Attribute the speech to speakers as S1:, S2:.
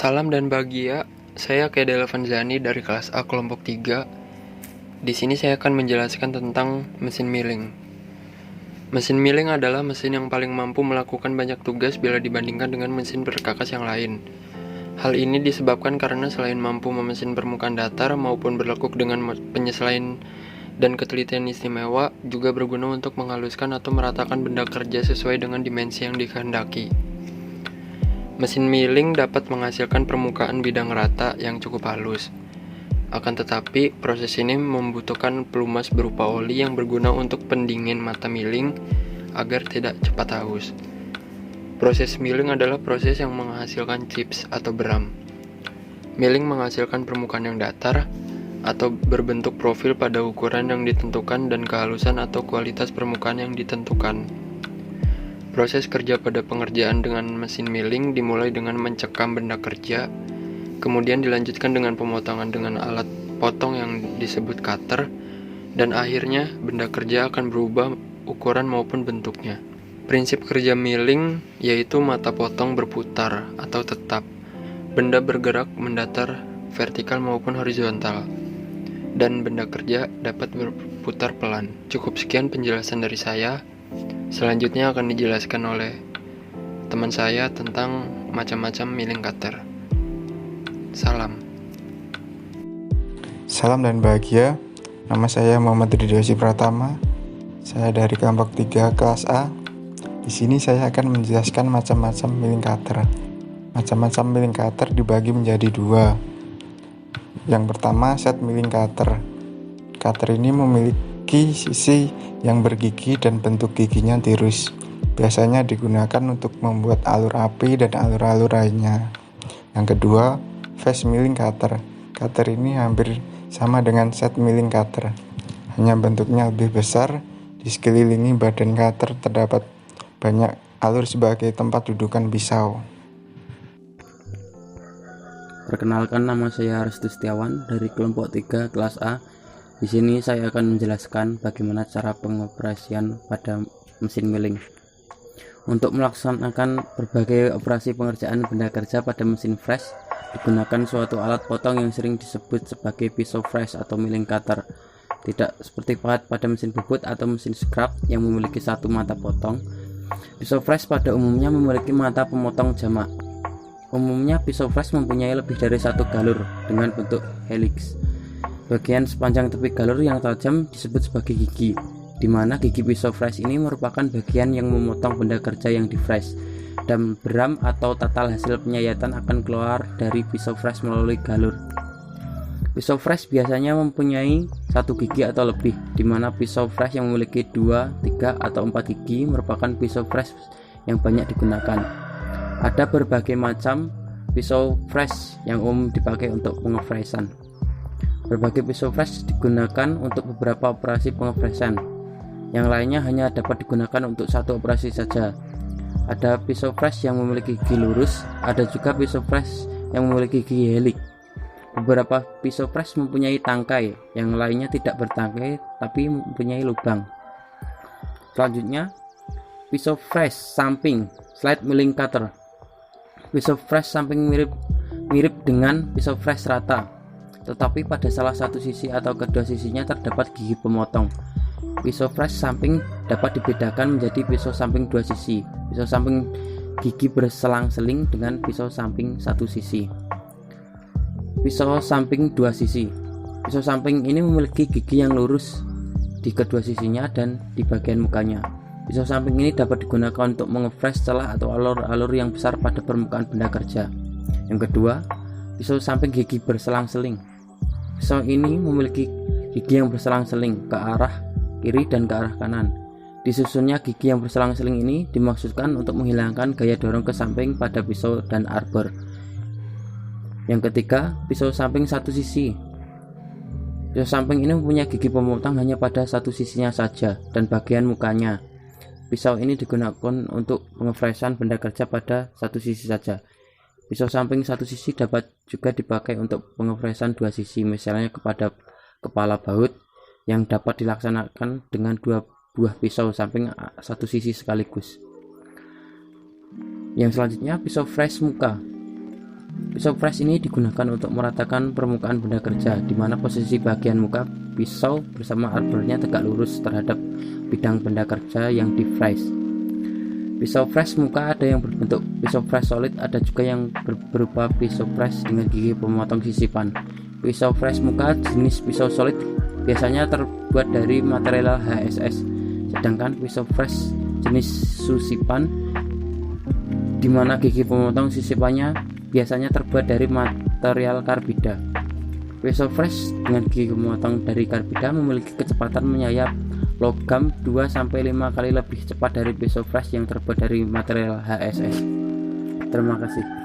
S1: Salam dan bahagia, saya Kedel Vanzani dari kelas A kelompok 3. Di sini saya akan menjelaskan tentang mesin milling. Mesin milling adalah mesin yang paling mampu melakukan banyak tugas bila dibandingkan dengan mesin berkakas yang lain. Hal ini disebabkan karena selain mampu memesin permukaan datar maupun berlekuk dengan penyesuaian dan ketelitian istimewa, juga berguna untuk menghaluskan atau meratakan benda kerja sesuai dengan dimensi yang dikehendaki. Mesin milling dapat menghasilkan permukaan bidang rata yang cukup halus. Akan tetapi, proses ini membutuhkan pelumas berupa oli yang berguna untuk pendingin mata milling agar tidak cepat haus. Proses milling adalah proses yang menghasilkan chips atau beram. Milling menghasilkan permukaan yang datar atau berbentuk profil pada ukuran yang ditentukan dan kehalusan atau kualitas permukaan yang ditentukan. Proses kerja pada pengerjaan dengan mesin milling dimulai dengan mencekam benda kerja, kemudian dilanjutkan dengan pemotongan dengan alat potong yang disebut cutter, dan akhirnya benda kerja akan berubah ukuran maupun bentuknya. Prinsip kerja milling yaitu mata potong berputar atau tetap, benda bergerak mendatar vertikal maupun horizontal, dan benda kerja dapat berputar pelan. Cukup sekian penjelasan dari saya. Selanjutnya akan dijelaskan oleh teman saya tentang macam-macam milling cutter. Salam
S2: dan bahagia. Nama saya Muhammad Ridhosi Pratama. Saya dari kelompok 3 kelas A. Di sini saya akan menjelaskan macam-macam milling cutter. Macam-macam milling cutter dibagi menjadi dua. Yang pertama, set milling cutter. Cutter ini memiliki sisi yang bergigi dan bentuk giginya tirus. Biasanya digunakan untuk membuat alur api dan alur-alur lainnya. Yang kedua, face milling cutter. Cutter ini hampir sama dengan set milling cutter, hanya bentuknya lebih besar. Di sekelilingi badan cutter terdapat banyak alur sebagai tempat dudukan pisau.
S3: Perkenalkan, nama saya Restu Setiawan dari kelompok 3 kelas A. Di sini saya akan menjelaskan bagaimana cara pengoperasian pada mesin milling. Untuk melaksanakan berbagai operasi pengerjaan benda kerja pada mesin fresh, digunakan suatu alat potong yang sering disebut sebagai pisau fresh atau milling cutter. Tidak seperti pada mesin bubut atau mesin scrap yang memiliki satu mata potong. Pisau fresh pada umumnya memiliki mata pemotong jamak. Umumnya pisau fresh mempunyai lebih dari satu galur dengan bentuk helix. Bagian sepanjang tepi galur yang tajam disebut sebagai gigi, di mana gigi pisau fresh ini merupakan bagian yang memotong benda kerja yang di fresh, dan beram atau tatal hasil penyayatan akan keluar dari pisau fresh melalui galur. Pisau fresh biasanya mempunyai satu gigi atau lebih, di mana pisau fresh yang memiliki 2, 3, atau 4 gigi merupakan pisau fresh yang banyak digunakan. Ada berbagai macam pisau fresh yang umum dipakai untuk pengefreshan. Berbagai pisau fresh digunakan untuk beberapa operasi pengefreshan. Yang lainnya hanya dapat digunakan untuk satu operasi saja. Ada pisau fresh yang memiliki gigi lurus, ada juga pisau fresh yang memiliki gigi helix. Beberapa pisau fresh mempunyai tangkai, yang lainnya tidak bertangkai tapi mempunyai lubang. Selanjutnya, pisau fresh samping slide milling cutter. Pisau fresh samping mirip dengan pisau fresh rata, tetapi pada salah satu sisi atau kedua sisinya terdapat gigi pemotong. Pisau fresh samping dapat dibedakan menjadi pisau samping dua sisi, pisau samping gigi berselang-seling dengan pisau samping satu sisi. Pisau samping dua sisi. Pisau samping ini memiliki gigi yang lurus di kedua sisinya dan di bagian mukanya. Pisau samping ini dapat digunakan untuk mengefresh celah atau alur-alur yang besar pada permukaan benda kerja. Yang kedua, pisau samping gigi berselang-seling. Pisau ini memiliki gigi yang berselang-seling ke arah kiri dan ke arah kanan. Disusunnya gigi yang berselang-seling ini dimaksudkan untuk menghilangkan gaya dorong ke samping pada pisau dan arbor. Yang ketiga, pisau samping satu sisi. Pisau samping ini mempunyai gigi pemotong hanya pada satu sisinya saja dan bagian mukanya. Pisau ini digunakan untuk pengefreshan benda kerja pada satu sisi saja. Pisau samping satu sisi dapat juga dipakai untuk pengefreshan dua sisi, misalnya kepada kepala baut yang dapat dilaksanakan dengan dua buah pisau samping satu sisi sekaligus. Yang selanjutnya, pisau fresh muka. Pisau fresh ini digunakan untuk meratakan permukaan benda kerja, di mana posisi bagian muka pisau bersama arbornya tegak lurus terhadap bidang benda kerja yang di fresh. Pisau fresh muka ada yang berbentuk pisau fresh solid, ada juga yang berupa pisau fresh dengan gigi pemotong sisipan. Pisau fresh muka jenis pisau solid biasanya terbuat dari material HSS, sedangkan pisau fresh jenis susipan di mana gigi pemotong sisipannya biasanya terbuat dari material karbida. Pisau fresh dengan gigi pemotong dari karbida memiliki kecepatan menyayap logam 2-5 kali lebih cepat dari pisau fresh yang terbuat dari material HSS. Terima kasih.